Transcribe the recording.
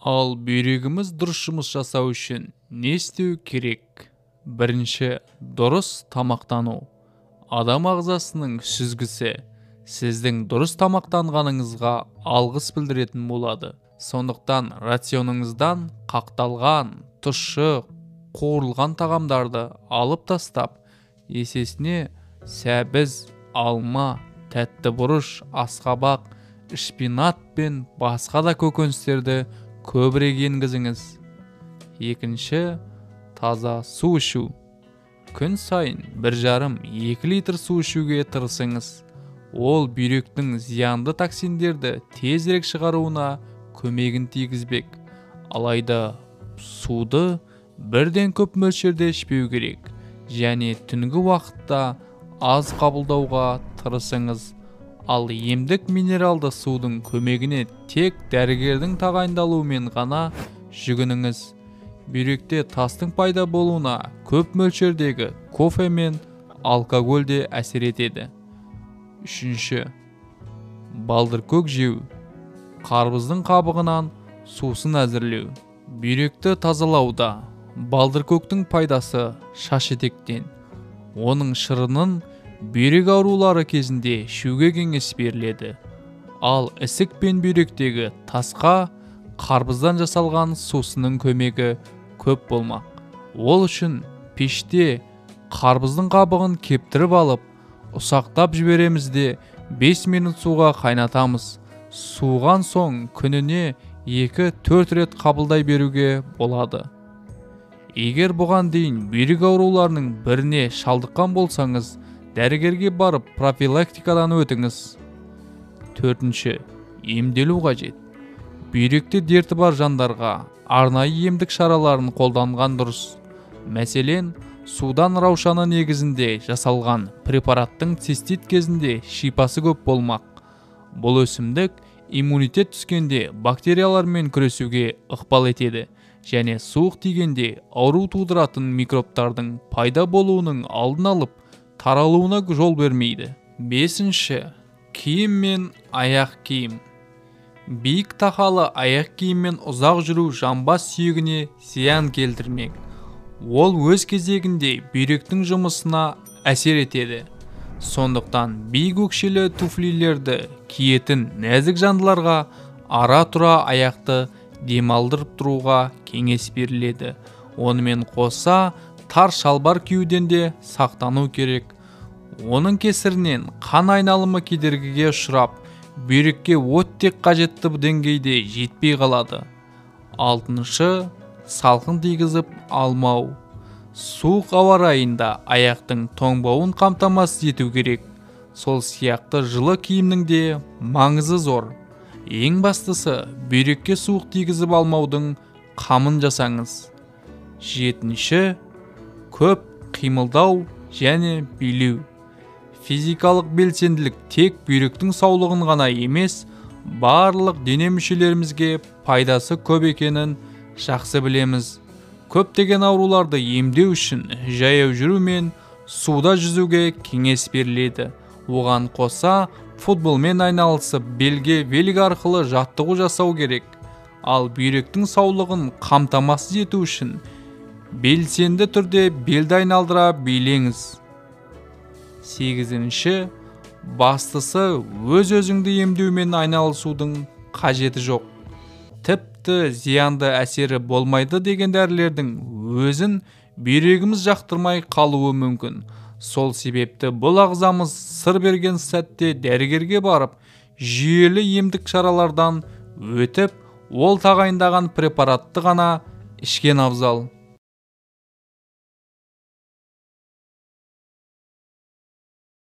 Ал бүйрегіміз дұрыс жұмыс жасау үшін не істеу керек? Бірінші, дұрыс тамақтану. Адам ағзасының сүзгісі сіздің дұрыс тамақтанғаныңызға алғыс білдіретін болады. Сондықтан рационыңыздан қақталған, тұщы, қуырылған тағамдарды алып тастап, есесіне сәбіз, алма, тәтті бұрыш, асқабақ, шпинат пен басқа да көкөністерді көбірек енгізіңіз. Екінші, таза су ішу. Күн сайын 1,5-2 литр су ішуге тырысыңыз. Ол бүйректің зиянды токсиндерді тезірек шығаруына көмегін тигізбек. Алайда суды бірден көп мөлшерде ішпеу керек және түнгі уақытта аз қабылдауға тырысыңыз. Ал емдік минералды судың көмегіне тек дәрігердің тағайындалуымен ғана жүгініңіз. Бүйректе тастың пайда болуына көп мөлшердегі кофе мен алкоголь де әсер етеді. Үшінші, балдыркөк жеу. Қарбыздың қабығынан сусын әзірлеу. Бүйректі тазалауда балдыркөктің пайдасы шашетектен. Оның шырынын бүйрек аурулары кезінде ішуге кеңес беріледі. Ал ісік пен бүйректегі тасқа қарбыздан жасалған сусынның көмегі көп болмақ. Ол үшін пеште қарбыздың қабығын кептіріп алып, ұсақтап жібереміз де 5 минут суға қайнатамыз. Суған соң күніне 2-4 рет қабылдай беруге болады. Егер бұған дейін бүйрек ауруларының біріне шалдыққан болсаңыз, дәрігерге барып профилактикадан өтіңіз. Төртінші, емделу қажет. Бүйректе дерті бар жандарға арнайы емдік шараларын қолданған дұрыс. Мәселен, судан раушаны негізінде жасалған препараттың цистит кезінде шипасы көп болмақ. Бұл өсімдік иммунитет түскенде бактериялармен күресуге ықпал етеді және суық тигенде ауру тудыратын микробтардың пайда болуының алдын алып, таралуына жол бермейді. Бесінші, киім мен аяқ киім. Биік тақалы аяқ киіммен ұзақ жүру жамбас сүйегіне зиян келтірмек. Ол өз кезегінде бүйректің жұмысына әсер етеді. Сондықтан биік өкшелі туфлилерді киетін нәзік жандыларға ара-тұра аяқты демалдырып тұруға кеңес беріледі. Онымен қоса тар шалбар киюден де сақтану керек. Оның кесірінен қан айналымы кедергіге ұшырап, бүйрекке оттек қажетті деңгейде жетпей қалады. Алтыншы, салқын тигізіп алмау. Суық ауа райында аяқтың тоңбауын қамтамасыз ету керек. Сол сияқты жылы киімнің де маңызы зор. Ең бастысы, бүйрекке суық тигізіп алмаудың қамын жасаңыз. Жетінші, көп қимылдау және билеу. Физикалық белсенділік тек бүйректің саулығын ғана емес, барлық дене мүшелерімізге пайдасы көп екенін жақсы білеміз. Көптеген ауруларды емдеу үшін жаяу жүру мен суда жүзуге кеңес беріледі. Оған қоса футболмен айналысып, белге велик арқылы жаттығу жасау керек. Ал бүйректің саулығын қамтамасыз ету үшін белсенді түрде белді айналдыра билеңіз. Сегізінші, бастысы өз-өзіңді емдеумен айналысудың қажеті жоқ. Тіпті зиянды әсері болмайды деген дәрілердің өзін бүйрегіміз жақтырмай қалуы мүмкін. Сол себепті бұл ағзамыз сыр берген сәтте дәрігерге барып, жүйелі емдік шаралардан өтіп, ол тағайындаған препаратты ғана ішкен абзал.